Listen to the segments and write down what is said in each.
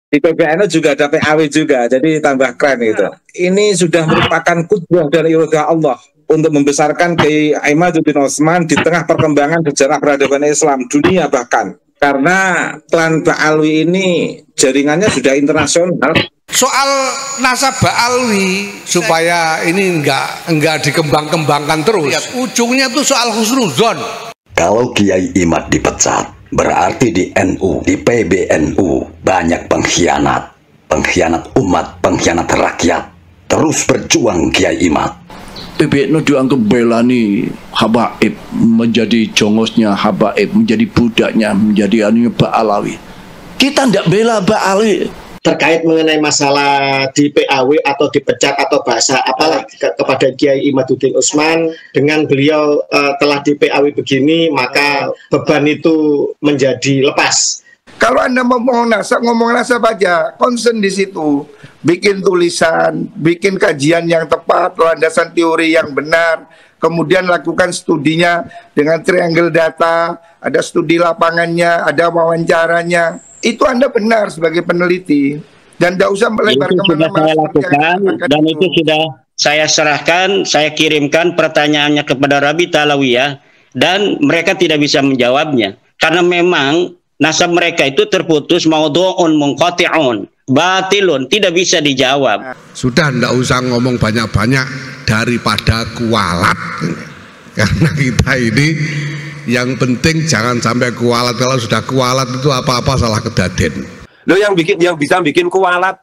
Di PBNU juga ada PAW juga, jadi tambah keren gitu. Ini sudah merupakan kudroh dan irodah Allah untuk membesarkan Kiai Imaduddin Utsman di tengah perkembangan sejarah peradaban Islam dunia bahkan. Karena klan Ba'alwi ini jaringannya sudah internasional. Soal nasab Ba'alwi supaya ini enggak dikembang-kembangkan terus. Ujungnya tuh soal husnudzon. Kalau Kiai Imad dipecat, berarti di NU, di PBNU banyak pengkhianat. Pengkhianat umat, pengkhianat rakyat. Terus berjuang Kiai Imad. PBNU dianggap belani habaib, menjadi jongosnya habaib, menjadi budaknya, menjadi anunya Ba'alawi. Kita tidak bela Ba'alawi. Terkait mengenai masalah di PAW atau dipecat atau bahasa apalah kepada Kiai Imaduddin Utsman, dengan beliau telah di PAW begini, maka beban itu menjadi lepas. Kalau Anda mau ngomong nasab aja, concern di situ, bikin tulisan, bikin kajian yang tepat, landasan teori yang benar, kemudian lakukan studinya dengan triangle data, ada studi lapangannya, ada wawancaranya. Itu Anda benar sebagai peneliti, dan tidak usah melebar kemana-mana. Saya lakukan, dan itu sudah saya serahkan, saya kirimkan pertanyaannya kepada Rabi Talawiyah, dan mereka tidak bisa menjawabnya karena memang nasab mereka itu terputus, maudhu'un munqati'un, batilun, tidak bisa dijawab. Sudah tidak usah ngomong banyak-banyak daripada kualat, karena kita ini yang penting jangan sampai kualat. Kalau sudah kualat itu apa-apa salah kedaden. Lo yang bisa bikin kualat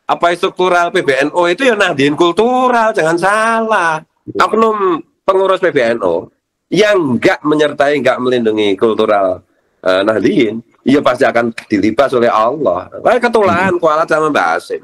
apa struktural PBNU itu ya Nahdien kultural, jangan salah. Oknum pengurus PBNU yang enggak menyertai, enggak melindungi kultural Nahdien, iya pasti akan dilibas oleh Allah. Ketulahan kualat sama Mbak Asim,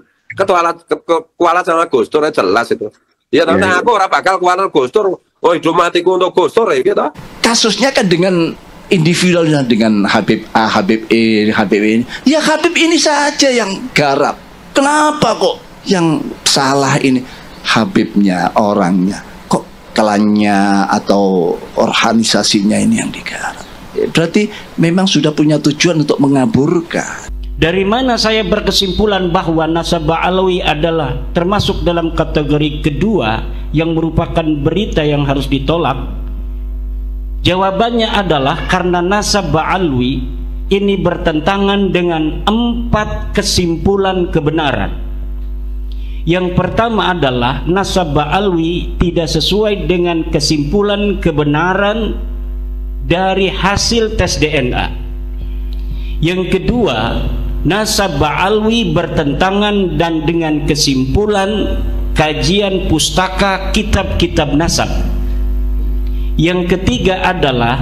kualat sama Gus Dur jelas itu. Ya, tapi aku ora bakal kualat Gus Dur. Oh, hidup matiku untuk Gus Dur ya gitu. Kasusnya kan dengan individualnya, dengan Habib A, Habib E, Habib ini. Ya Habib ini saja yang garap. Kenapa kok yang salah ini Habibnya, orangnya? Kok klannya atau organisasinya ini yang digarap? Berarti memang sudah punya tujuan untuk mengaburkan. Dari mana saya berkesimpulan bahwa nasab Ba'alawi adalah termasuk dalam kategori kedua yang merupakan berita yang harus ditolak? Jawabannya adalah karena nasab Ba'alawi ini bertentangan dengan 4 kesimpulan kebenaran. Yang pertama adalah nasab Ba'alawi tidak sesuai dengan kesimpulan kebenaran dari hasil tes DNA. Yang kedua, nasab Ba'alawi bertentangan dan dengan kesimpulan kajian pustaka kitab-kitab nasab. Yang ketiga adalah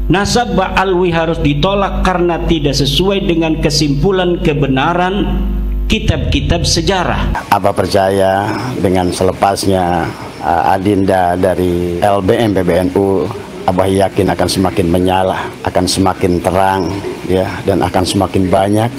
nasab Ba'alawi harus ditolak karena tidak sesuai dengan kesimpulan kebenaran kitab-kitab sejarah. Apa percaya dengan selepasnya Adinda dari LBM PBNU, Abah yakin akan semakin menyala, akan semakin terang, ya, dan akan semakin banyak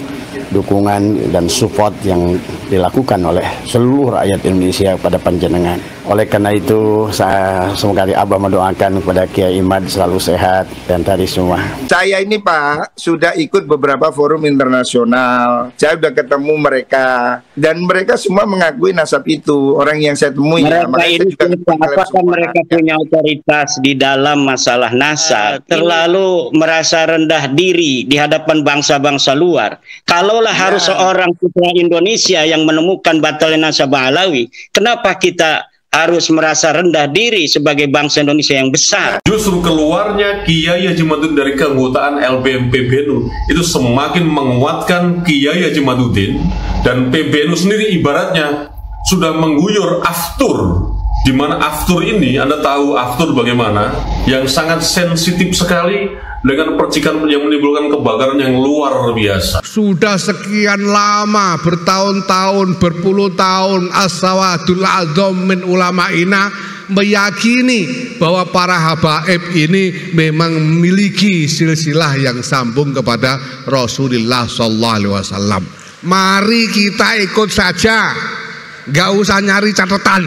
dukungan dan support yang dilakukan oleh seluruh rakyat Indonesia pada panjenengan. Oleh karena itu, saya semoga Abah mendoakan kepada Kiai Imad selalu sehat dan dari semua. Saya ini Pak sudah ikut beberapa forum internasional. Saya sudah ketemu mereka dan mereka semua mengakui nasab itu. Orang yang saya temui. Mereka ini apakah mereka punya otoritas di dalam masalah nasab? Terlalu merasa rendah diri di hadapan bangsa-bangsa luar. Kalaulah harus seorang putra Indonesia yang menemukan batalnya nasab Ba'alawi, kenapa kita harus merasa rendah diri sebagai bangsa Indonesia yang besar? Justru keluarnya Kiai Haji Imaduddin dari keanggotaan LBM PBNU itu semakin menguatkan Kiai Haji Imaduddin, dan PBNU sendiri ibaratnya sudah mengguyur aftur, di mana aftur ini, Anda tahu aftur bagaimana, yang sangat sensitif sekali dengan percikan yang menimbulkan kebakaran yang luar biasa. Sudah sekian lama, bertahun-tahun, berpuluh tahun, as-sawadul a'dzam min ulama'ina meyakini bahwa para habaib ini memang memiliki silsilah yang sambung kepada Rasulullah SAW. Mari kita ikut saja, gak usah nyari catatan.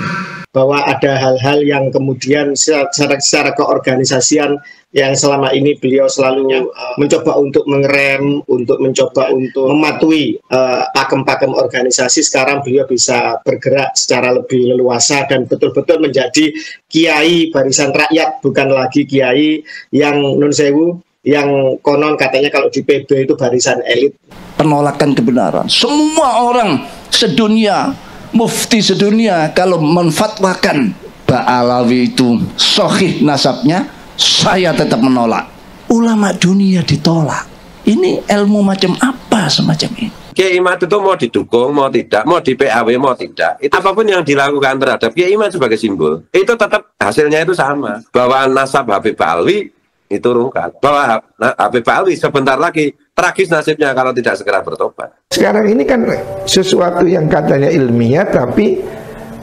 bahwa ada hal-hal yang kemudian secara keorganisasian yang selama ini beliau selalu mencoba untuk mengerem, untuk mencoba untuk mematuhi pakem-pakem organisasi. Sekarang beliau bisa bergerak secara lebih leluasa dan betul-betul menjadi kiai barisan rakyat, bukan lagi kiai yang nun sewu, yang konon katanya kalau di PB itu barisan elit. Penolakan kebenaran. Semua orang sedunia, mufti sedunia kalau menfatwakan Ba'alawi itu sahih nasabnya, saya tetap menolak. Ulama dunia ditolak. Ini ilmu macam apa semacam ini? Kiai Imad itu mau didukung, mau tidak, mau di PAW, mau tidak. Itu apapun yang dilakukan terhadap Kiai Imad sebagai simbol, itu tetap hasilnya itu sama. Bahwa nasab Habib Alwi itu rungkat. Bahwa Habib Alwi sebentar lagi tragis nasibnya kalau tidak segera bertobat. Sekarang ini kan sesuatu yang katanya ilmiah, tapi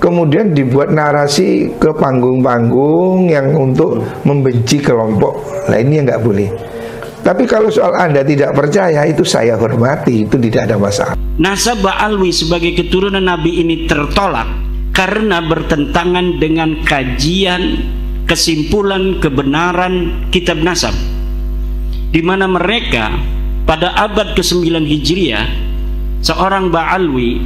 kemudian dibuat narasi ke panggung-panggung yang untuk membenci kelompok. Nah ini yang nggak boleh. Tapi kalau soal Anda tidak percaya, itu saya hormati, itu tidak ada masalah. Nasab Ba'alwi sebagai keturunan Nabi ini tertolak karena bertentangan dengan kajian, kesimpulan, kebenaran kitab nasab, di mana mereka pada abad ke-9 Hijriah, seorang Ba'alwi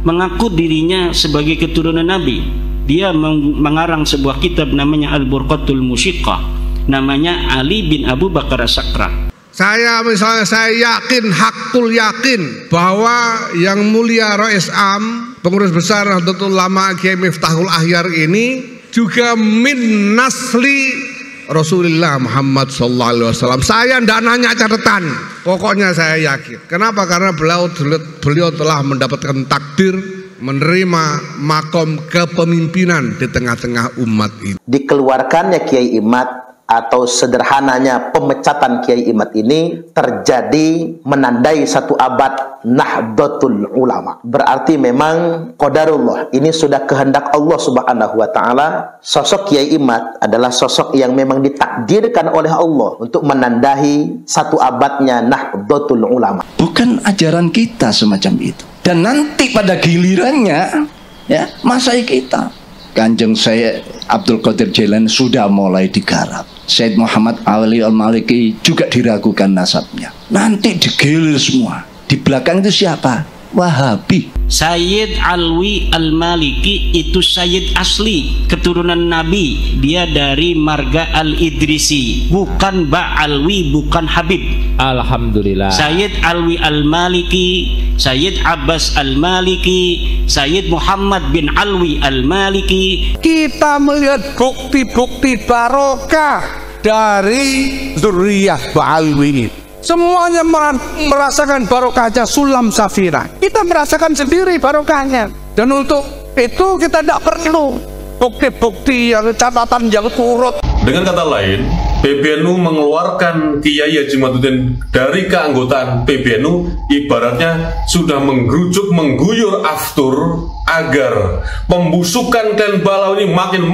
mengaku dirinya sebagai keturunan Nabi. Dia mengarang sebuah kitab namanya Al-Burqatul Musyiqqah, namanya Ali bin Abu Bakar As-Sakra. Saya yakin, hakul yakin bahwa yang mulia Rais Am, pengurus besar Nahdlatul Ulama Kiai Miftahul Ahyar ini juga min nasli Rasulullah Muhammad SAW. Saya tidak nanya catatan, pokoknya saya yakin. Kenapa? Karena beliau telah mendapatkan takdir menerima makom kepemimpinan di tengah-tengah umat ini. Dikeluarkannya Kiai Imad atau sederhananya pemecatan Kiai Imad ini terjadi menandai satu abad Nahdlatul Ulama. Berarti memang qadarullah, ini sudah kehendak Allah Subhanahu wa taala. Sosok Kiai Imad adalah sosok yang memang ditakdirkan oleh Allah untuk menandai satu abadnya Nahdlatul Ulama. Bukan ajaran kita semacam itu. Dan nanti pada gilirannya ya masai kita, Kanjeng saya Abdul Qadir Jailani sudah mulai digarap. Said Muhammad Ali Al-Maliki juga diragukan nasabnya. Nanti digilir semua. Di belakang itu siapa? Wahabi. Sayyid Alwi Al-Maliki itu Sayyid asli, keturunan Nabi. Dia dari marga Al-Idrisi, bukan Ba'alwi, bukan Habib. Alhamdulillah. Sayyid Alwi Al-Maliki, Sayyid Abbas Al-Maliki, Sayyid Muhammad bin Alwi Al-Maliki. Kita melihat bukti-bukti barokah dari zuriyah Ba'alwi ini. Semuanya merasakan barokahnya Sulam Safira. Kita merasakan sendiri barokahnya. Dan untuk itu kita tidak perlu bukti-bukti yang catatan yang turut. Dengan kata lain, PBNU mengeluarkan Kiai Haji Imaduddin dari keanggotaan PBNU ibaratnya sudah mengguyur aftur agar pembusukan Klan Balaw ini makin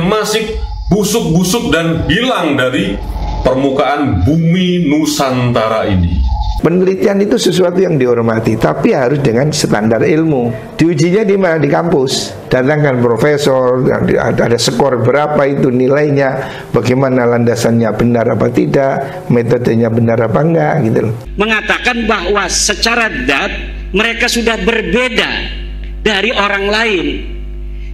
masif, busuk-busuk dan hilang dari permukaan bumi Nusantara ini. Penelitian itu sesuatu yang dihormati, tapi harus dengan standar ilmu. Diujinya di mana? Di kampus. Datangkan profesor, ada skor berapa itu nilainya, bagaimana landasannya benar apa tidak, metodenya benar apa enggak, gitu loh. Mengatakan bahwa secara dat mereka sudah berbeda dari orang lain.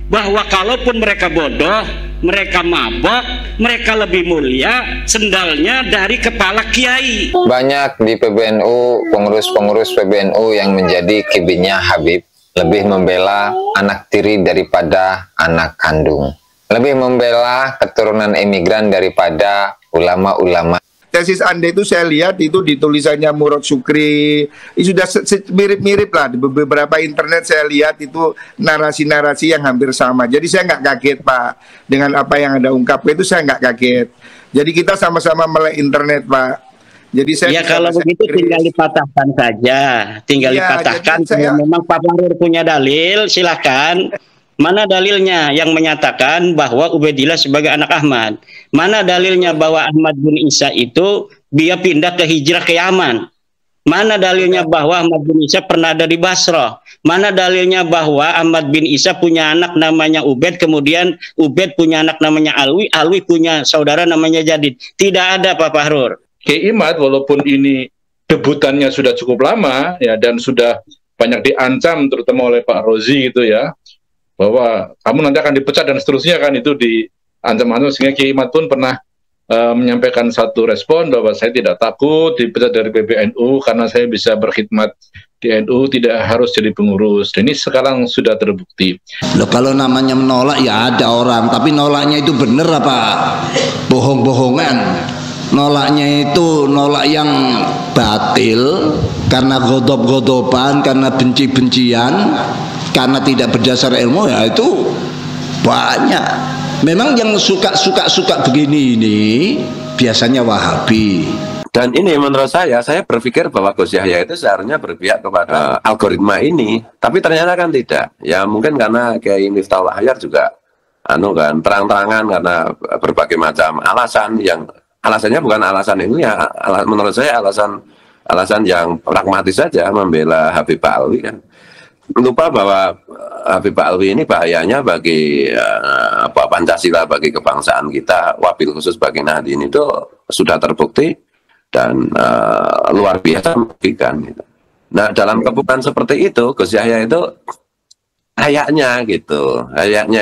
Bahwa kalaupun mereka bodoh, mereka mabok, mereka lebih mulia sendalnya dari kepala kiai. Banyak di PBNU, pengurus-pengurus PBNU yang menjadi kibinnya Habib lebih membela anak tiri daripada anak kandung, lebih membela keturunan imigran daripada ulama-ulama. Tesis Anda itu saya lihat itu di tulisannya Murad Syukri, sudah mirip-mirip lah. Di beberapa internet saya lihat itu narasi-narasi yang hampir sama. Jadi saya nggak kaget Pak dengan apa yang Anda ungkapkan, itu saya nggak kaget. Jadi kita sama-sama melek internet Pak. Jadi saya kalau begitu tinggal dipatahkan saja, dipatahkan. Memang Pak Fahrir punya dalil, silakan. Mana dalilnya yang menyatakan bahwa Ubaidillah sebagai anak Ahmad? Mana dalilnya bahwa Ahmad bin Isa itu dia pindah ke hijrah ke Yaman? Mana dalilnya bahwa Ahmad bin Isa pernah ada di Basrah? Mana dalilnya bahwa Ahmad bin Isa punya anak namanya Ubaid, kemudian Ubaid punya anak namanya Alwi, Alwi punya saudara namanya Jadid? Tidak ada, Pak Fahrur. Kiai Imad walaupun ini debutannya sudah cukup lama ya, dan sudah banyak diancam terutama oleh Pak Rozi gitu ya, bahwa kamu nanti akan dipecat dan seterusnya kan, itu diancam-ancam, sehingga Kiai Imad pun pernah menyampaikan satu respon bahwa saya tidak takut dipecat dari PBNU karena saya bisa berkhidmat di NU, tidak harus jadi pengurus. Dan ini sekarang sudah terbukti. Loh, kalau namanya menolak ya ada orang, tapi nolaknya itu bener apa bohong-bohongan? Nolaknya itu nolak yang batil karena godop-godopan, karena benci-bencian, karena tidak berdasar ilmu, ya itu banyak. Memang yang suka begini ini biasanya Wahabi. Dan ini menurut saya berpikir bahwa Gus Yahya itu seharusnya berpihak kepada algoritma ini, tapi ternyata kan tidak. Ya mungkin karena Kiai Miftahul Ahyar juga kan terang-terangan karena berbagai macam alasan, yang alasannya bukan alasan ini ya, menurut saya alasan yang pragmatis saja, membela Habib Alwi kan. Lupa bahwa Habib Alwi ini bahayanya bagi Pancasila, bagi kebangsaan kita, wabil khusus bagi Nahdien, itu sudah terbukti dan luar biasa merugikan gitu. Nah, dalam kebukaan seperti itu, Gus Yahya itu kayaknya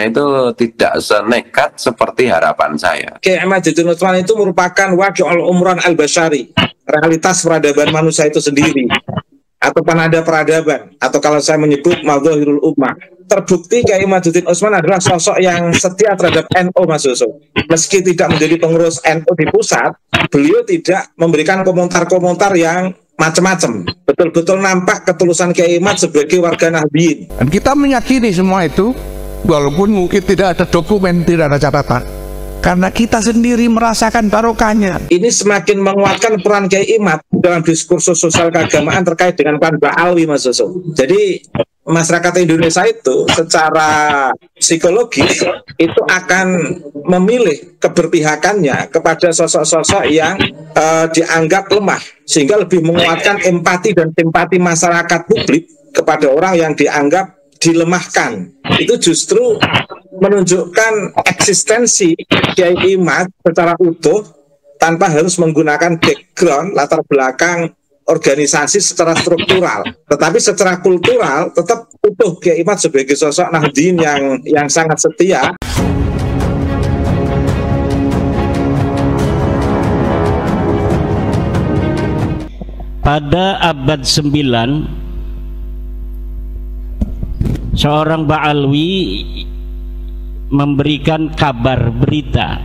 itu tidak senekat seperti harapan saya. Kiai Ahmad Jatuh Nusman itu merupakan waqi'ul umran al-basyari, realitas peradaban manusia itu sendiri, atau penanda peradaban, atau kalau saya menyebut madzahirul ummah. Terbukti Kiai Maduddin Utsman adalah sosok yang setia terhadap NU, Mas Yusuf. Meski tidak menjadi pengurus NU di pusat, beliau tidak memberikan komentar-komentar yang macam-macam. Betul-betul nampak ketulusan Kiai Mat sebagai warga Nahdien. Dan kita meyakini semua itu, walaupun mungkin tidak ada dokumen, tidak ada catatan, karena kita sendiri merasakan barokahnya. Ini semakin menguatkan peran Kiai Imad dalam diskursus sosial keagamaan terkait dengan peran Mbak Alwi, Mas Yusuf. Jadi masyarakat Indonesia itu secara psikologis itu akan memilih keberpihakannya kepada sosok-sosok yang dianggap lemah, sehingga lebih menguatkan empati dan simpati masyarakat publik kepada orang yang dianggap dilemahkan. Itu justru menunjukkan eksistensi Kiai Imad secara utuh tanpa harus menggunakan background, latar belakang organisasi secara struktural, tetapi secara kultural tetap utuh Kiai Imad sebagai sosok Nahdien yang sangat setia. Pada abad 9, seorang Ba'alwi memberikan kabar berita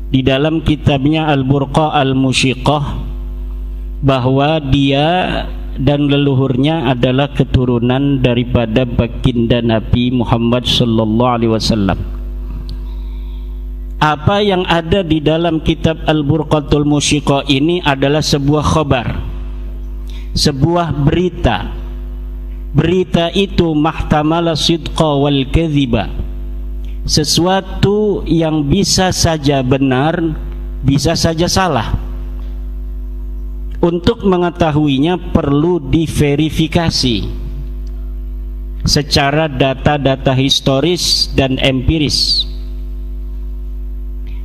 di dalam kitabnya Al-Burqa Al-Musyiqah bahwa dia dan leluhurnya adalah keturunan daripada baginda Nabi Muhammad sallallahu alaihi wasallam. Apa yang ada di dalam kitab Al-Burqatul Musyiqah ini adalah sebuah khabar, sebuah berita. Berita itu mahtamala sidqa wal kadhiba, sesuatu yang bisa saja benar, bisa saja salah. Untuk mengetahuinya perlu diverifikasi secara data-data historis dan empiris.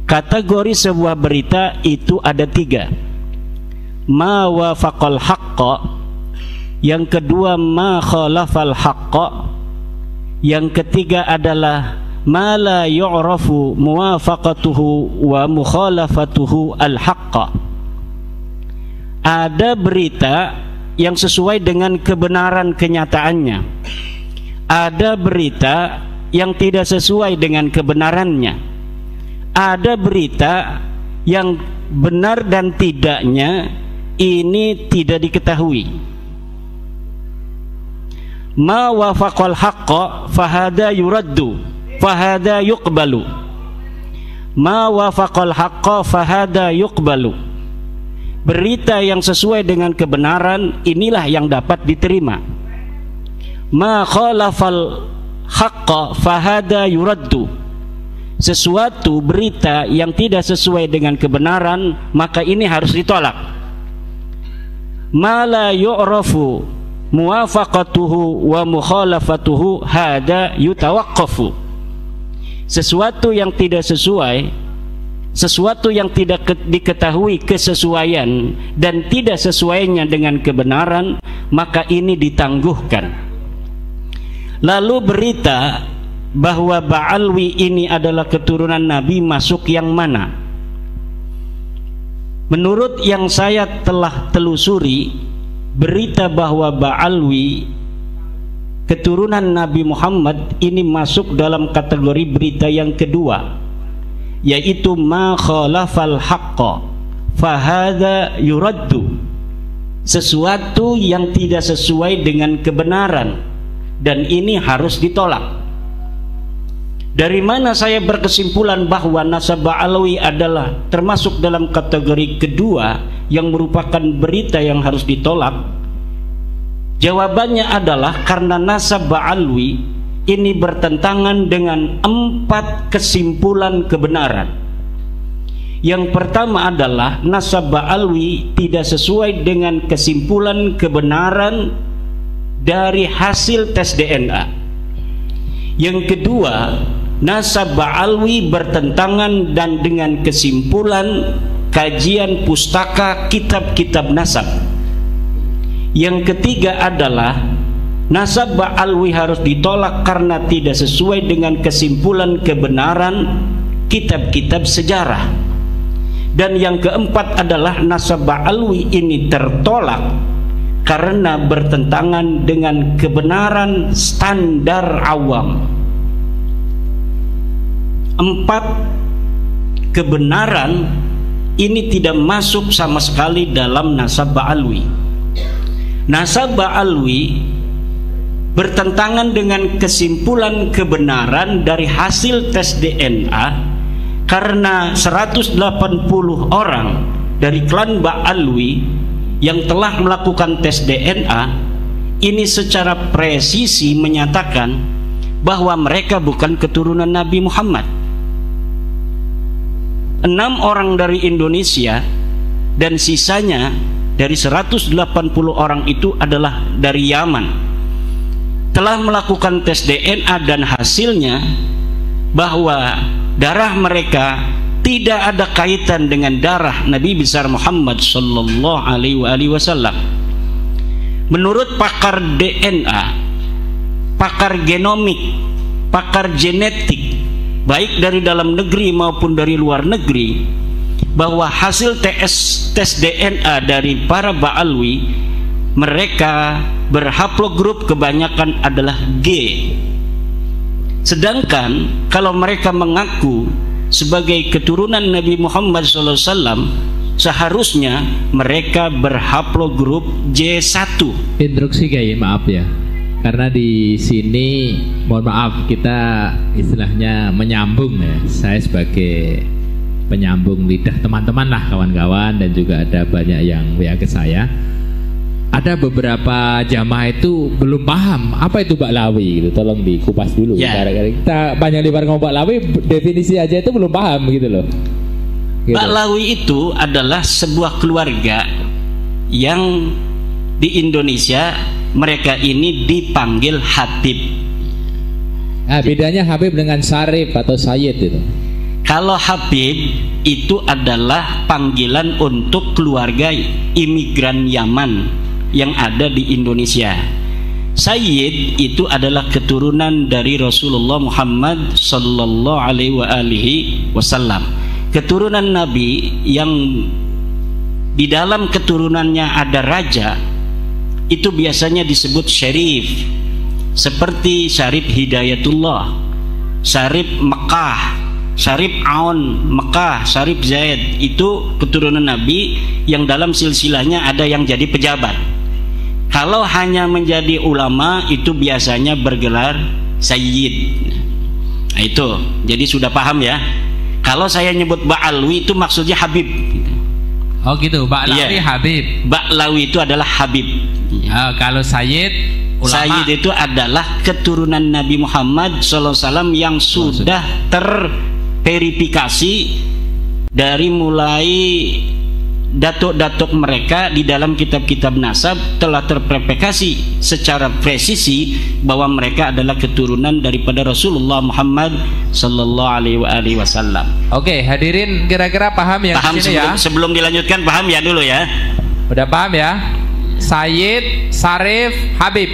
Kategori sebuah berita itu ada 3. Ma wafaqal haqqa, yang kedua ma khalafal haqqa, yang ketiga adalah ma la yu'rafu muwafaqatuhu wa mukhalafatuhu al haqqa. Ada berita yang sesuai dengan kebenaran kenyataannya, ada berita yang tidak sesuai dengan kebenarannya, ada berita yang benar dan tidaknya ini tidak diketahui. Ma wafaqal haqqa fahada yuraddu fahada yuqbalu, ma wafaqal haqqa fahada yuqbalu. Berita yang sesuai dengan kebenaran inilah yang dapat diterima. Ma khalafal haqqa fahada yuraddu, sesuatu berita yang tidak sesuai dengan kebenaran maka ini harus ditolak. ma la yu'rafu muwafaqatuhu wa mukhalafatuhu hada yutawaqqafu. Sesuatu yang tidak sesuai, sesuatu yang tidak diketahui kesesuaian dan tidak sesuainya dengan kebenaran, maka ini ditangguhkan. Lalu berita bahwa Ba'alwi ini adalah keturunan Nabi masuk yang mana? Menurut yang saya telah telusuri, berita bahwa Ba'alwi keturunan Nabi Muhammad ini masuk dalam kategori berita yang kedua, yaitu ma khalafal haqqa fahadha yuraddu, sesuatu yang tidak sesuai dengan kebenaran dan ini harus ditolak. Dari mana saya berkesimpulan bahwa nasab Ba'alwi adalah termasuk dalam kategori kedua yang merupakan berita yang harus ditolak? Jawabannya adalah karena nasab Ba'alwi ini bertentangan dengan 4 kesimpulan kebenaran. Yang pertama adalah nasab Ba'alwi tidak sesuai dengan kesimpulan kebenaran dari hasil tes DNA. Yang kedua, nasab Ba'alwi bertentangan dan dengan kesimpulan kajian pustaka kitab-kitab nasab. Yang ketiga adalah nasab Ba'alwi harus ditolak karena tidak sesuai dengan kesimpulan kebenaran kitab-kitab sejarah. Dan yang keempat adalah nasab Ba'alwi ini tertolak karena bertentangan dengan kebenaran standar awam. 4 kebenaran ini tidak masuk sama sekali dalam nasab Ba'alwi. Nasab Ba'alwi bertentangan dengan kesimpulan kebenaran dari hasil tes DNA karena 180 orang dari klan Ba'alwi yang telah melakukan tes DNA ini secara presisi menyatakan bahwa mereka bukan keturunan Nabi Muhammad. 6 orang dari Indonesia dan sisanya dari 180 orang itu adalah dari Yaman. Telah melakukan tes DNA dan hasilnya bahwa darah mereka tidak ada kaitan dengan darah Nabi besar Muhammad sallallahu alaihi wasallam. Menurut pakar DNA, pakar genomik, pakar genetik, baik dari dalam negeri maupun dari luar negeri, bahwa hasil tes DNA dari para Ba'alwi, mereka berhaplogrup kebanyakan adalah G. Sedangkan kalau mereka mengaku sebagai keturunan Nabi Muhammad SAW, seharusnya mereka berhaplogrup J1. Instruksi Kiai, maaf ya, karena di sini mohon maaf kita istilahnya menyambung ya. Saya sebagai penyambung lidah teman-teman lah, kawan-kawan, dan juga ada banyak yang WA ke saya. Ada beberapa jamaah itu belum paham apa itu Ba'lawi gitu. Tolong dikupas dulu. Ya. Kita panjang lebar ngomong Ba'lawi, definisi aja itu belum paham gitu loh. Gitu. Ba'lawi itu adalah sebuah keluarga yang di Indonesia mereka ini dipanggil Habib. Nah, bedanya Habib dengan Syarif atau Sayyid itu? Kalau Habib itu adalah panggilan untuk keluarga imigran Yaman yang ada di Indonesia. Sayyid itu adalah keturunan dari Rasulullah Muhammad sallallahu alaihi wasallam. Keturunan Nabi yang di dalam keturunannya ada raja, itu biasanya disebut syarif. Seperti Syarif Hidayatullah, Syarif Mekah, Syarif Aun Mekah, Syarif Zaid, itu keturunan Nabi yang dalam silsilahnya ada yang jadi pejabat. Kalau hanya menjadi ulama itu biasanya bergelar Sayyid. Nah itu, jadi sudah paham ya. Kalau saya nyebut Ba'alwi itu maksudnya Habib. Oh gitu, Ba'lawi Habib. Ba'lawi itu adalah Habib. Kalau Sayyid, ulama. Sayyid itu adalah keturunan Nabi Muhammad SAW yang sudah terverifikasi dari mulai datuk-datuk mereka di dalam kitab-kitab nasab telah terprovokasi secara presisi bahwa mereka adalah keturunan daripada Rasulullah Muhammad sallallahu alaihi wasallam. Oke, hadirin kira-kira paham yang paham sini ya? Sebelum dilanjutkan paham ya dulu ya. Udah paham ya? Sayyid, Syarif, Habib.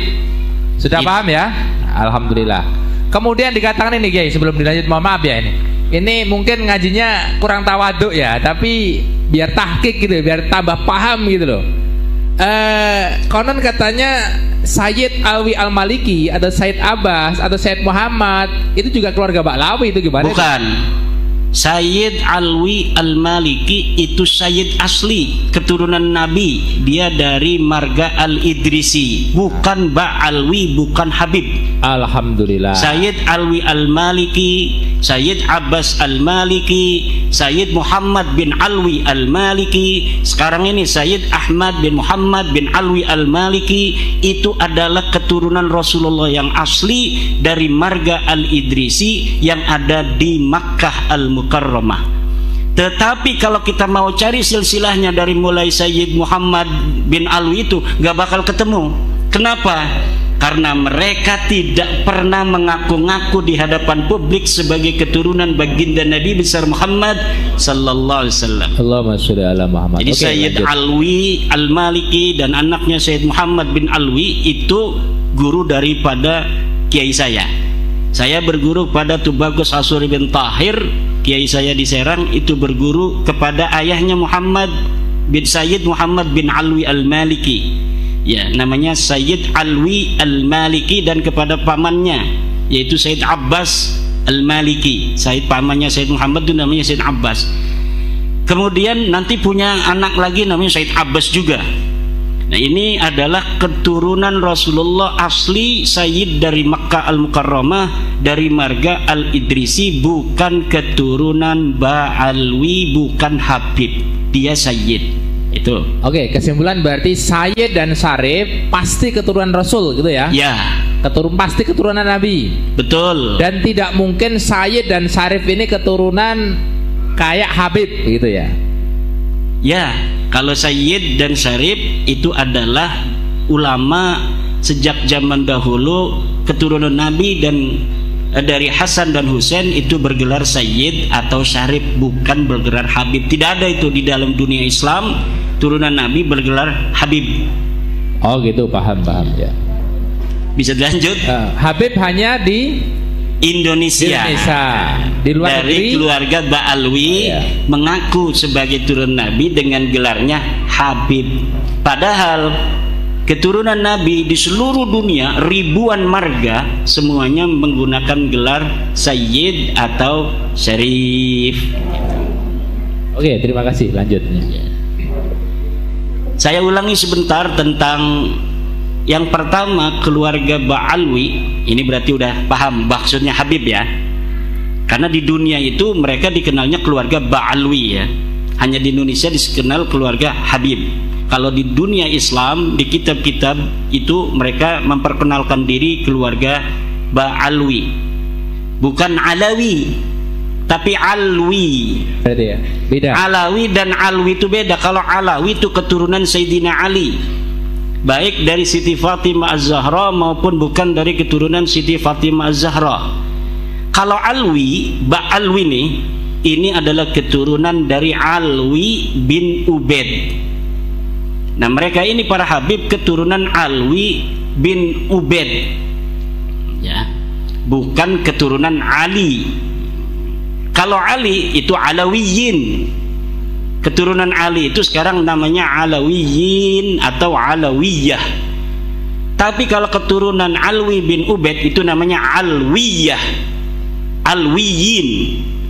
Sudah paham ya? Alhamdulillah. Kemudian dikatakan ini Kiai, sebelum dilanjut mohon maaf ya ini. Ini mungkin ngajinya kurang tawaduk ya, tapi biar tahqiq gitu, biar tambah paham gitu loh. Konon katanya Sayyid Alwi Al-Maliki atau Sayyid Abbas atau Sayyid Muhammad itu juga keluarga Baklawi, itu gimana? Bukan. Sayyid Alwi Al-Maliki itu Sayyid asli, keturunan Nabi. Dia dari marga Al-Idrisi, bukan Ba'alwi, bukan Habib. Alhamdulillah. Sayyid Alwi Al-Maliki, Sayyid Abbas Al-Maliki, Sayyid Muhammad bin Alwi Al-Maliki, sekarang ini Sayyid Ahmad bin Muhammad bin Alwi Al-Maliki, itu adalah keturunan Rasulullah yang asli dari marga Al-Idrisi yang ada di Makkah Al-Mukarramah. Tetapi kalau kita mau cari silsilahnya dari mulai Sayyid Muhammad bin Alwi itu gak bakal ketemu. Kenapa? Karena mereka tidak pernah mengaku-ngaku di hadapan publik sebagai keturunan baginda Nabi besar Muhammad sallallahu alaihi wasallam. Allahumma sholli ala Muhammad. Jadi Sayyid Alwi Al-Maliki dan anaknya Sayyid Muhammad bin Alwi itu guru daripada kiai saya. Saya berguru pada Tubagus Asuri bin Tahir, kiai saya di Serang itu berguru kepada ayahnya Muhammad bin Sayyid Muhammad bin Alwi Al-Maliki. Ya, namanya Sayyid Alwi Al-Maliki, dan kepada pamannya yaitu Sayyid Abbas Al-Maliki. Sayyid pamannya Sayyid Muhammad itu namanya Sayyid Abbas. Kemudian nanti punya anak lagi namanya Sayyid Abbas juga. Nah, ini adalah keturunan Rasulullah asli, Sayyid dari Makkah Al-Mukarramah, dari marga Al-Idrisi, bukan keturunan Ba'alwi, bukan Habib. Dia Sayyid. Itu. Oke, kesimpulan berarti Sayyid dan Syarif pasti keturunan Rasul gitu ya? Ya. Pasti keturunan Nabi. Betul. Dan tidak mungkin Sayyid dan Syarif ini keturunan kayak Habib gitu ya? Ya, kalau Sayyid dan Syarif itu adalah ulama sejak zaman dahulu, keturunan Nabi, dan dari Hasan dan Husain itu bergelar Sayyid atau Syarif, bukan bergelar Habib. Tidak ada itu di dalam dunia Islam, turunan Nabi bergelar Habib. Oh gitu, paham ya. Bisa dilanjut? Habib hanya di Indonesia. Di luar dari negeri, keluarga Ba'alwi mengaku sebagai turunan Nabi dengan gelarnya Habib. Padahal keturunan Nabi di seluruh dunia ribuan marga semuanya menggunakan gelar Sayyid atau Syarif. Oke, terima kasih. Lanjutnya. Saya ulangi sebentar tentang yang pertama, keluarga Ba'alwi. Ini berarti udah paham maksudnya Habib ya. Karena di dunia itu mereka dikenalnya keluarga Ba'alwi ya. Hanya di Indonesia dikenal keluarga Habib. Kalau di dunia Islam, di kitab-kitab itu mereka memperkenalkan diri keluarga Ba'alwi, bukan Alawi, tapi Alwi. Ya, beda. Alawi dan Alwi itu beda. Kalau Alawi itu keturunan Sayyidina Ali, baik dari Siti Fatimah Az-Zahra maupun bukan dari keturunan Siti Fatimah Az-Zahra. Kalau Alwi, Ba'alwi ini adalah keturunan dari Alwi bin Ubaid. Nah, mereka ini para Habib keturunan Alwi bin Ubaid ya, bukan keturunan Ali. Kalau Ali itu Alawiyin, keturunan Ali itu sekarang namanya Alawiyin atau Alawiyah. Tapi kalau keturunan Alwi bin Ubaid itu namanya Alwiyah, Alwiyin,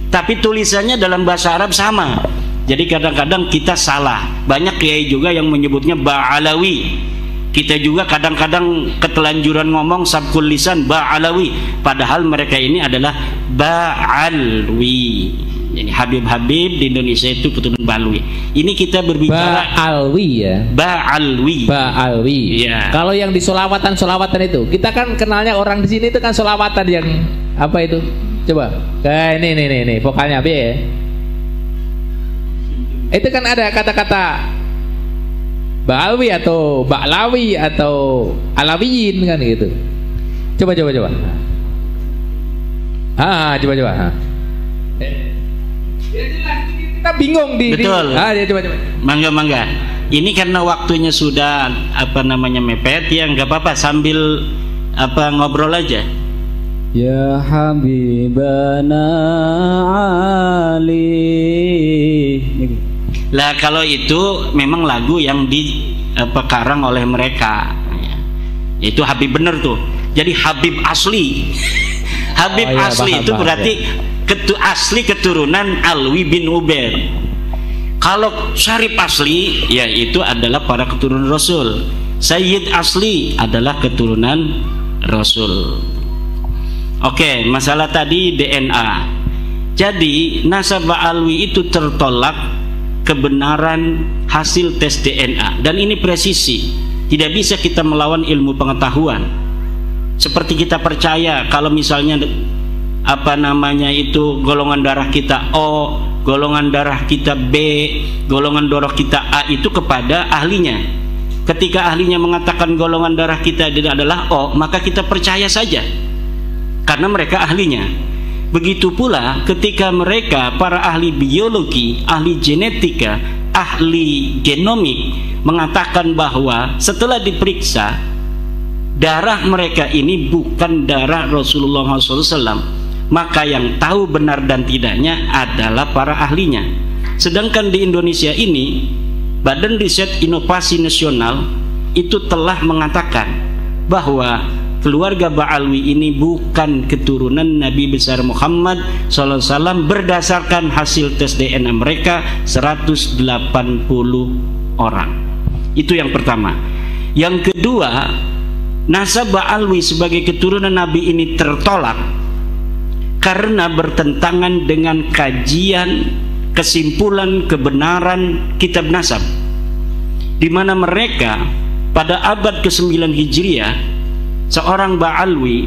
tapi tulisannya dalam bahasa Arab sama. Jadi kadang-kadang kita salah. Banyak kiai juga yang menyebutnya Ba'alawi. Kita juga kadang-kadang ketelanjuran ngomong sabkul lisan Ba'alawi, padahal mereka ini adalah Ba'alwi. Jadi Habib-Habib di Indonesia itu keturunan Ba'alwi. Ini kita berbicara Ba'alwi ya. Ba'alwi. Ba'alwi. Ya. Kalau yang di solawatan itu, kita kan kenalnya orang di sini itu kan solawatan yang apa itu? Coba. Kayak ini vokalnya B ya. Itu kan ada kata-kata Ba'alwi atau Ba'lawi atau Alawiyin kan gitu. Coba. Coba. Kita bingung Betul. Coba. Mangga. Ini karena waktunya sudah mepet ya, nggak apa-apa sambil ngobrol aja. Ya Habibana Ali. Lah kalau itu memang lagu yang dikarang oleh mereka. Itu Habib bener tuh. Jadi Habib asli. Habib asli itu berarti asli keturunan Alwi bin Ubaid. Kalau Syarif asli, ya itu adalah para keturunan Rasul. Sayyid asli adalah keturunan Rasul. Oke, masalah tadi DNA. Jadi nasab Alwi itu tertolak kebenaran hasil tes DNA, dan ini presisi. Tidak bisa kita melawan ilmu pengetahuan. Seperti kita percaya kalau misalnya golongan darah kita O, golongan darah kita B, golongan darah kita A itu kepada ahlinya. Ketika ahlinya mengatakan golongan darah kita adalah O, maka kita percaya saja karena mereka ahlinya. Begitu pula ketika mereka para ahli biologi, ahli genetika, ahli genomik mengatakan bahwa setelah diperiksa darah mereka ini bukan darah Rasulullah SAW, maka yang tahu benar dan tidaknya adalah para ahlinya. Sedangkan di Indonesia ini Badan Riset Inovasi Nasional itu telah mengatakan bahwa keluarga Ba'alwi ini bukan keturunan Nabi besar Muhammad SAW berdasarkan hasil tes DNA mereka 180 orang. Itu yang pertama. Yang kedua, nasab Ba'alwi sebagai keturunan Nabi ini tertolak karena bertentangan dengan kajian kesimpulan kebenaran kitab nasab, di mana mereka pada abad ke-9 Hijriah seorang Ba'alwi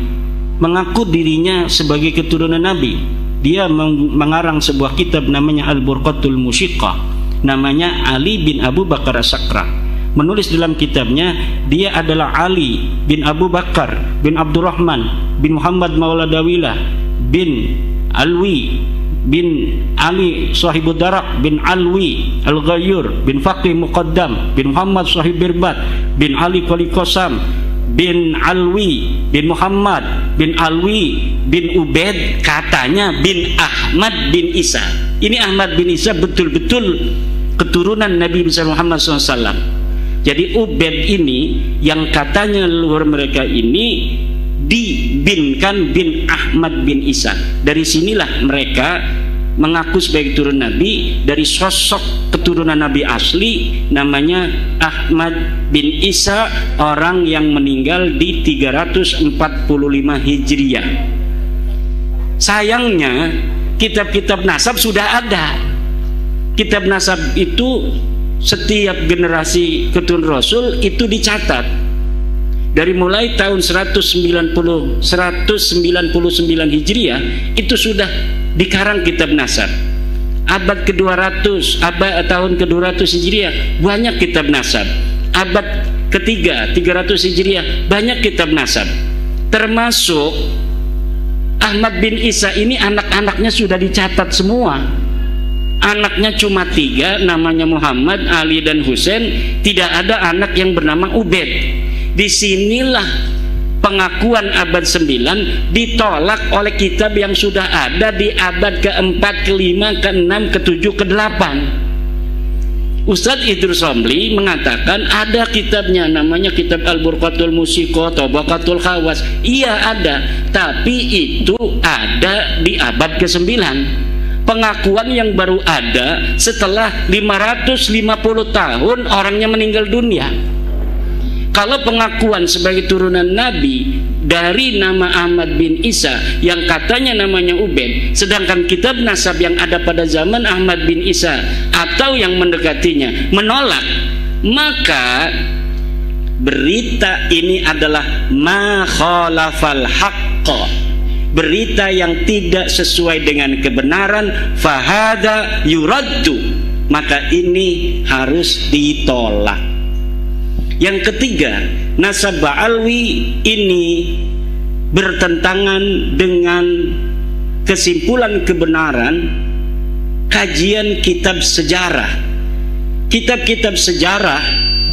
mengaku dirinya sebagai keturunan Nabi. Dia mengarang sebuah kitab namanya Al-Burqatul Musyiqqah, namanya Ali bin Abu Bakar As-Sakra. Menulis dalam kitabnya dia adalah Ali bin Abu Bakar bin Abdurrahman bin Muhammad Maula Dawilah bin Alwi bin Ali Sahibud Darak bin Alwi Al-Ghayyur bin Faqih Muqaddam bin Muhammad Sahib Birbat bin Ali Qali Qasam bin Alwi bin Muhammad bin Alwi bin Ubaid, katanya bin Ahmad bin Isa. Ini Ahmad bin Isa betul-betul keturunan Nabi besar Muhammad SAW. Jadi Ubaid ini yang katanya leluhur mereka ini dibinkan bin Ahmad bin Isa. Dari sinilah mereka mengaku sebagai keturunan Nabi dari sosok keturunan Nabi asli namanya Ahmad bin Isa, orang yang meninggal di 345 Hijriah. Sayangnya kitab-kitab nasab sudah ada. Kitab nasab itu setiap generasi keturunan Rasul itu dicatat. Dari mulai tahun 199 Hijriah itu sudah dikarang kitab nasab. Abad ke-200, tahun ke-200 Hijriah banyak kitab nasab. Abad ketiga 300 Hijriah banyak kitab nasab. Termasuk Ahmad bin Isa ini anak-anaknya sudah dicatat semua. Anaknya cuma 3, namanya Muhammad, Ali dan Husain. Tidak ada anak yang bernama Ubaid. Disinilah pengakuan abad 9 ditolak oleh kitab yang sudah ada di abad ke-4, ke-5, ke-6, ke-7, ke-8. Ustadz Idrus Romli mengatakan ada kitabnya namanya kitab Al-Burqatul Musyiqqah, Tabaqatul Khawas. Iya ada, tapi itu ada di abad ke-9. Pengakuan yang baru ada setelah 550 tahun orangnya meninggal dunia. Kalau pengakuan sebagai turunan Nabi dari nama Ahmad bin Isa yang katanya namanya Ubaid, sedangkan kitab nasab yang ada pada zaman Ahmad bin Isa atau yang mendekatinya menolak, maka berita ini adalah ma khalafal haqqa, berita yang tidak sesuai dengan kebenaran, fahada yuraddu, maka ini harus ditolak. Yang ketiga, nasab Ba'alwi ini bertentangan dengan kesimpulan kebenaran kajian kitab sejarah. Kitab-kitab sejarah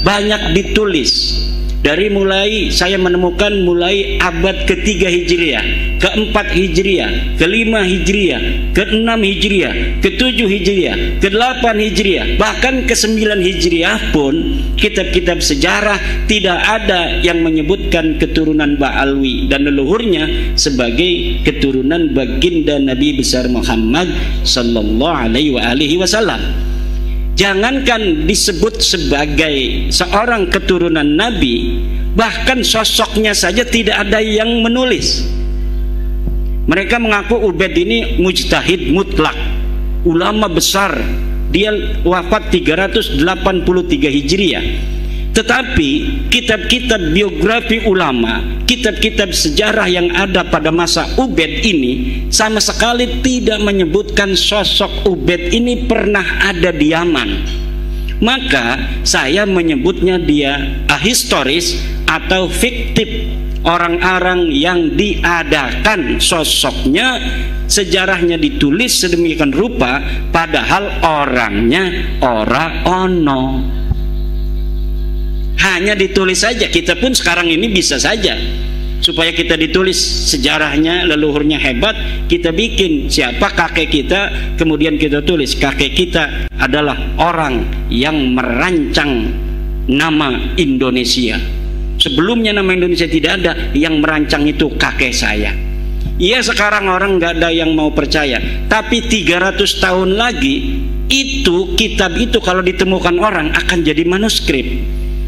banyak ditulis. Dari mulai saya menemukan mulai abad ke-3 Hijriah, ke-4 Hijriah, ke-5 Hijriah, ke-6 Hijriah, ke-7 Hijriah, ke-8 Hijriah, bahkan ke-9 Hijriah pun kitab-kitab sejarah tidak ada yang menyebutkan keturunan Ba'alwi dan leluhurnya sebagai keturunan baginda Nabi besar Muhammad sallallahu alaihi wasallam. Jangankan disebut sebagai seorang keturunan Nabi, bahkan sosoknya saja tidak ada yang menulis. Mereka mengaku Ubaid ini mujtahid mutlak, ulama besar. Dia wafat 383 Hijriah. Tetapi kitab-kitab biografi ulama, kitab-kitab sejarah yang ada pada masa Ubaid ini sama sekali tidak menyebutkan sosok Ubaid ini pernah ada di Yaman. Maka saya menyebutnya dia ahistoris atau fiktif, orang-orang yang diadakan sosoknya, sejarahnya ditulis sedemikian rupa padahal orangnya ora ono. Hanya ditulis saja. Kita pun sekarang ini bisa saja, supaya kita ditulis sejarahnya, leluhurnya hebat, kita bikin siapa kakek kita, kemudian kita tulis kakek kita adalah orang yang merancang nama Indonesia. Sebelumnya nama Indonesia tidak ada, yang merancang itu kakek saya. Iya, sekarang orang nggak ada yang mau percaya, tapi 300 tahun lagi itu kitab itu kalau ditemukan orang akan jadi manuskrip.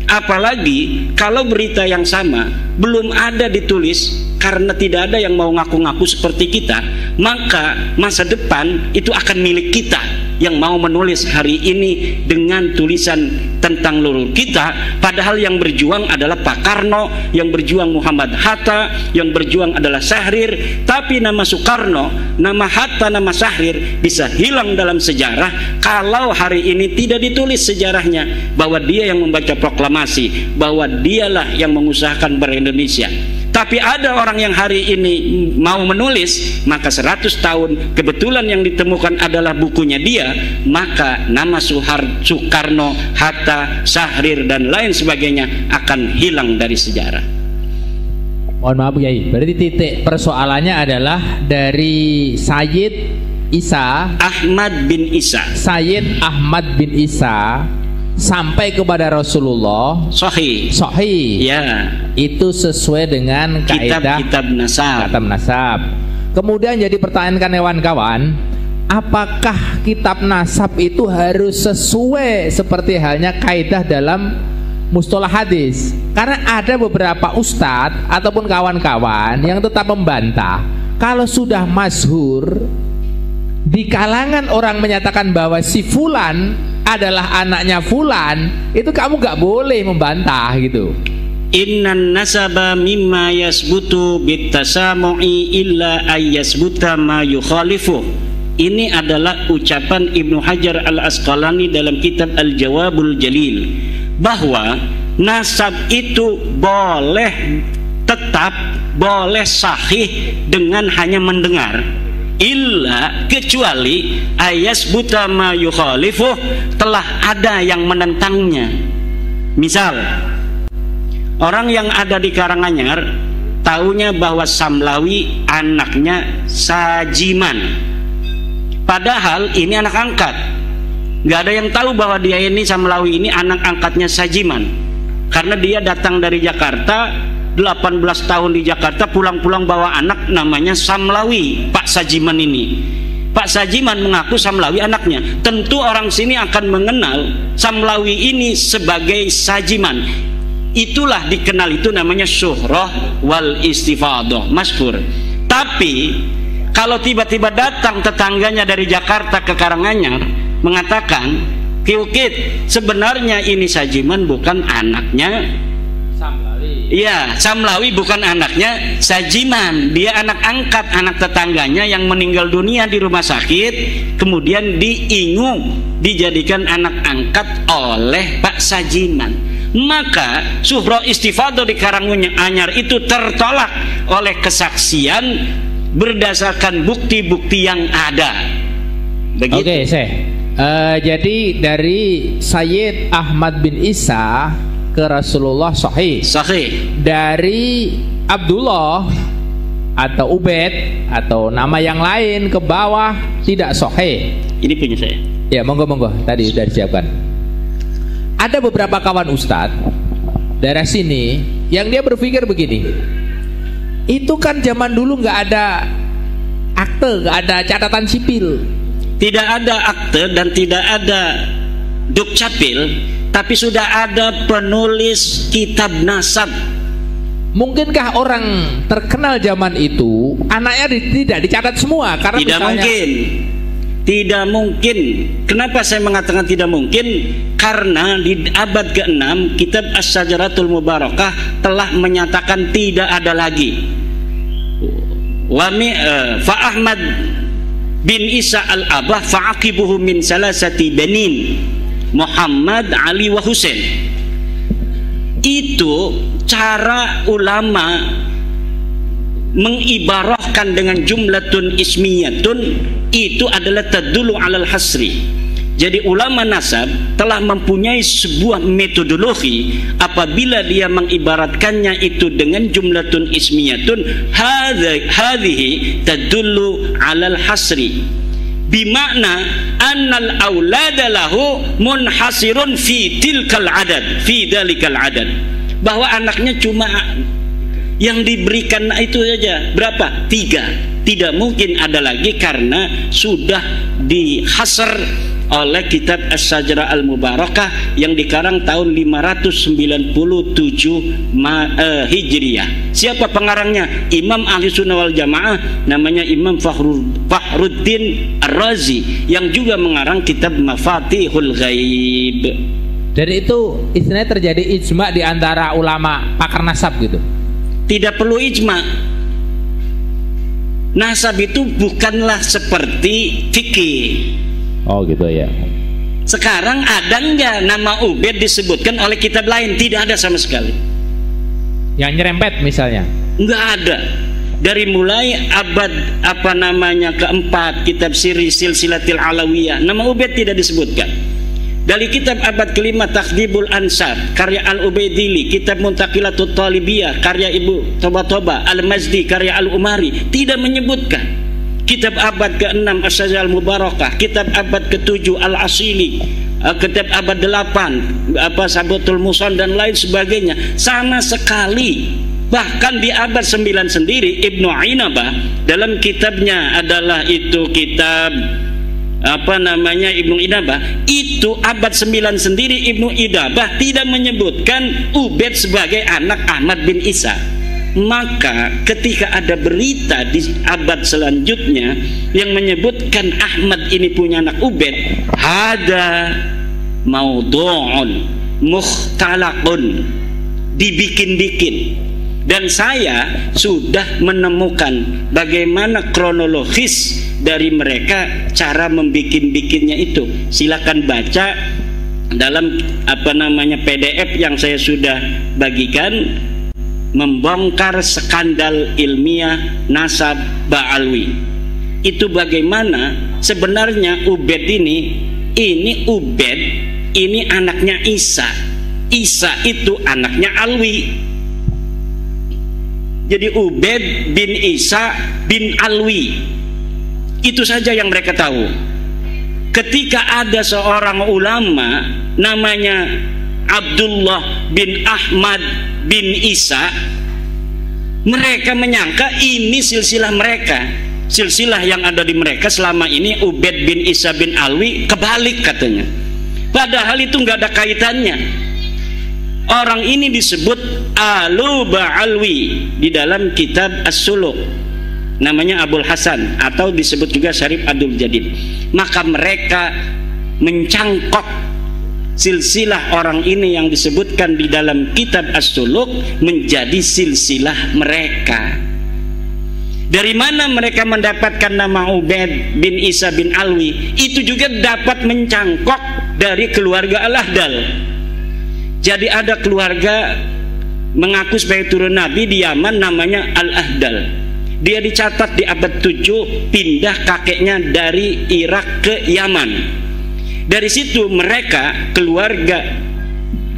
Apalagi kalau berita yang sama belum ada ditulis, karena tidak ada yang mau ngaku-ngaku seperti kita, maka masa depan itu akan milik kita yang mau menulis hari ini dengan tulisan tentang leluhur kita. Padahal yang berjuang adalah Pak Karno, yang berjuang Muhammad Hatta, yang berjuang adalah Syahrir. Tapi nama Soekarno, nama Hatta, nama Syahrir bisa hilang dalam sejarah kalau hari ini tidak ditulis sejarahnya, bahwa dia yang membaca proklamasi, bahwa dialah yang mengusahakan ber-Indonesia. Tapi ada orang yang hari ini mau menulis, maka 100 tahun kebetulan yang ditemukan adalah bukunya dia, maka nama Soekarno, Hatta, Syahrir dan lain sebagainya akan hilang dari sejarah. Mohon maaf Kiai, berarti titik persoalannya adalah dari Sayyid Isa Ahmad bin Isa, Sayyid Ahmad bin Isa sampai kepada Rasulullah sahih ya, itu sesuai dengan kaidah kitab nasab. Kemudian jadi pertanyaan kawan-kawan, apakah kitab nasab itu harus sesuai seperti halnya kaidah dalam mustalah hadis? Karena ada beberapa ustadz ataupun kawan-kawan yang tetap membantah kalau sudah masyhur di kalangan orang menyatakan bahwa si fulan adalah anaknya fulan, itu kamu gak boleh membantah gitu. Innan nasaba mimma yasbutu bitasamu'i illa ayyasbuta ma yukhalifu. Ini adalah ucapan Ibnu Hajar Al-Asqalani dalam kitab Al-Jawabul Jalil, bahwa nasab itu boleh tetap, boleh sahih dengan hanya mendengar, illa kecuali ayas buta ma yukhalifuh, telah ada yang menentangnya. Misal orang yang ada di Karanganyar taunya bahwa Samlawi anaknya Sajiman, padahal ini anak angkat. Gak ada yang tahu bahwa dia ini Samlawi ini anak angkatnya Sajiman, karena dia datang dari Jakarta 18 tahun di Jakarta, pulang-pulang bawa anak namanya Samlawi, Pak Sajiman ini. Pak Sajiman mengaku Samlawi anaknya. Tentu orang sini akan mengenal Samlawi ini sebagai Sajiman. Itulah dikenal, itu namanya syuhrah wal istifadah, masyhur. Tapi kalau tiba-tiba datang tetangganya dari Jakarta ke Karanganyar mengatakan, Kiukit, sebenarnya ini Sajiman bukan anaknya Ya, Samlawi bukan anaknya Sajiman, dia anak angkat, anak tetangganya yang meninggal dunia di rumah sakit, kemudian diingung, dijadikan anak angkat oleh Pak Sajiman. Maka Suhro Istifadah di Karanganyar itu tertolak oleh kesaksian berdasarkan bukti-bukti yang ada. Begitu. Oke, jadi dari Sayyid Ahmad bin Isa ke Rasulullah sahih. Dari Abdullah atau Ubaid atau nama yang lain ke bawah tidak sahih. Ini punya saya. Ya, monggo tadi sudah disiapkan. Ada beberapa kawan ustadz daerah sini yang dia berpikir begini, itu kan zaman dulu nggak ada akte, nggak ada catatan sipil, tidak ada akte dan tidak ada dukcapil, tapi sudah ada penulis kitab nasab. Mungkinkah orang terkenal zaman itu anaknya tidak dicatat semua? Karena tidak misalnya, mungkin. Tidak mungkin. Kenapa saya mengatakan tidak mungkin? Karena di abad ke-6 kitab As-Sajaratul Mubarakah telah menyatakan tidak ada lagi. Fa Ahmad bin Isa al-Abah fa'aqibuhu min salasati banin Muhammad, Ali, wa Husain. Itu cara ulama mengibarahkan dengan jumlatun ismiyatun, itu adalah tadulu alal hasri. Jadi ulama nasab telah mempunyai sebuah metodologi apabila dia mengibaratkannya itu dengan jumlatun ismiyatun, hadhihi tadullu alal hasri, bimakna annal aulada lahu munhasirun fi tilkal adad, fi dalikal adad, bahwa anaknya cuma yang diberikan itu saja. Berapa? 3. Tidak mungkin ada lagi karena sudah dihasar oleh kitab As-Sajarah Al-Mubarakah yang dikarang tahun 597 Hijriyah. Siapa pengarangnya? Imam Ahli Sunnah wal Jamaah, namanya Imam Fakhruddin Ar-Razi, yang juga mengarang kitab Mafatihul Ghaib. Dari itu istilahnya terjadi ijma di antara ulama pakar nasab gitu. Tidak perlu ijma. Nasab itu bukanlah seperti fikih. Oh gitu ya. Sekarang ada enggak nama Ubaid disebutkan oleh kitab lain? Tidak ada sama sekali. Yang nyerempet misalnya? Enggak ada. Dari mulai abad keempat kitab Siri Silsilatil Alawiyah, nama Ubaid tidak disebutkan. Dari kitab abad kelima Takhdibul Ansar karya Al-Ubaidili, kitab Muntaqilatut Talibiyah karya Ibu Toba Al-Mazdi karya Al-Umari tidak menyebutkan. Kitab abad ke-6 As-Sajaratul Mubarakah, kitab abad ke-7 Al-Asili, kitab abad 8 Sabatul Muson dan lain sebagainya, sama sekali. Bahkan di abad 9 sendiri Ibnu Inabah dalam kitabnya adalah itu kitab Ibnu Inabah, itu abad 9 sendiri Ibnu Inabah tidak menyebutkan Ubaid sebagai anak Ahmad bin Isa. Maka ketika ada berita di abad selanjutnya yang menyebutkan Ahmad ini punya anak Ubaid, hada maudhu'un mukhtalaqun, dibikin-bikin. Dan saya sudah menemukan bagaimana kronologis dari mereka cara membikin-bikinnya itu. Silakan baca dalam PDF yang saya sudah bagikan, membongkar skandal ilmiah nasab Ba'alwi. Itu bagaimana sebenarnya Ubaid ini Ubaid ini anaknya Isa. Isa itu anaknya Alwi. Jadi Ubaid bin Isa bin Alwi. Itu saja yang mereka tahu. Ketika ada seorang ulama namanya Abdullah bin Ahmad bin Isa, mereka menyangka ini silsilah mereka. Silsilah yang ada di mereka selama ini Ubaid bin Isa bin Alwi, kebalik katanya. Padahal itu nggak ada kaitannya. Orang ini disebut Alu Ba'alwi di dalam kitab As-Suluk, namanya Abul Hasan, atau disebut juga Syarif Abdul Jadid. Maka mereka mencangkok silsilah orang ini yang disebutkan di dalam kitab As-Suluk menjadi silsilah mereka. Dari mana mereka mendapatkan nama Ubaid bin Isa bin Alwi? Itu juga dapat mencangkok dari keluarga Al-Ahdal. Jadi ada keluarga mengaku sebagai turun Nabi di Yaman namanya Al-Ahdal. Dia dicatat di abad 7 pindah kakeknya dari Irak ke Yaman. Dari situ mereka, keluarga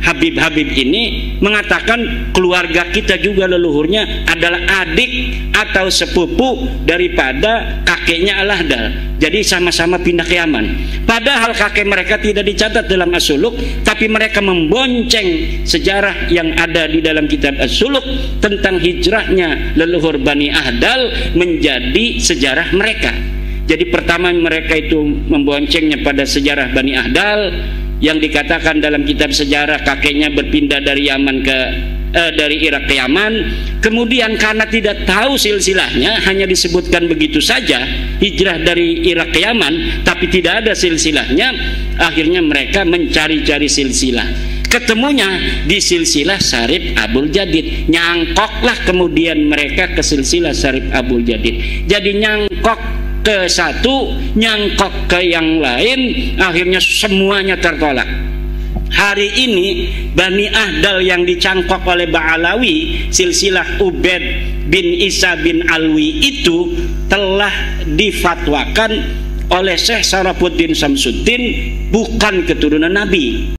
Habib-Habib ini mengatakan keluarga kita juga leluhurnya adalah adik atau sepupu daripada kakeknya Al-Ahdal. Jadi sama-sama pindah ke Yaman. Padahal kakek mereka tidak dicatat dalam As-Suluk, tapi mereka membonceng sejarah yang ada di dalam kitab As-Suluk tentang hijrahnya leluhur Bani Ahdal menjadi sejarah mereka. Jadi pertama mereka itu memboncengnya pada sejarah Bani Ahdal yang dikatakan dalam kitab sejarah kakeknya berpindah dari Yaman dari Irak ke Yaman. Kemudian karena tidak tahu silsilahnya, hanya disebutkan begitu saja hijrah dari Irak ke Yaman, tapi tidak ada silsilahnya. Akhirnya mereka mencari-cari silsilah. Ketemunya di silsilah Syarif Abdul Jadid. Nyangkoklah kemudian mereka ke silsilah Syarif Abdul Jadid. Jadi nyangkok ke satu, nyangkok ke yang lain, akhirnya semuanya tertolak. Hari ini Bani Ahdal yang dicangkok oleh Ba'alawi, silsilah Ubaid bin Isa bin Alwi itu telah difatwakan oleh Syekh Sarafuddin Samsuddin bukan keturunan Nabi.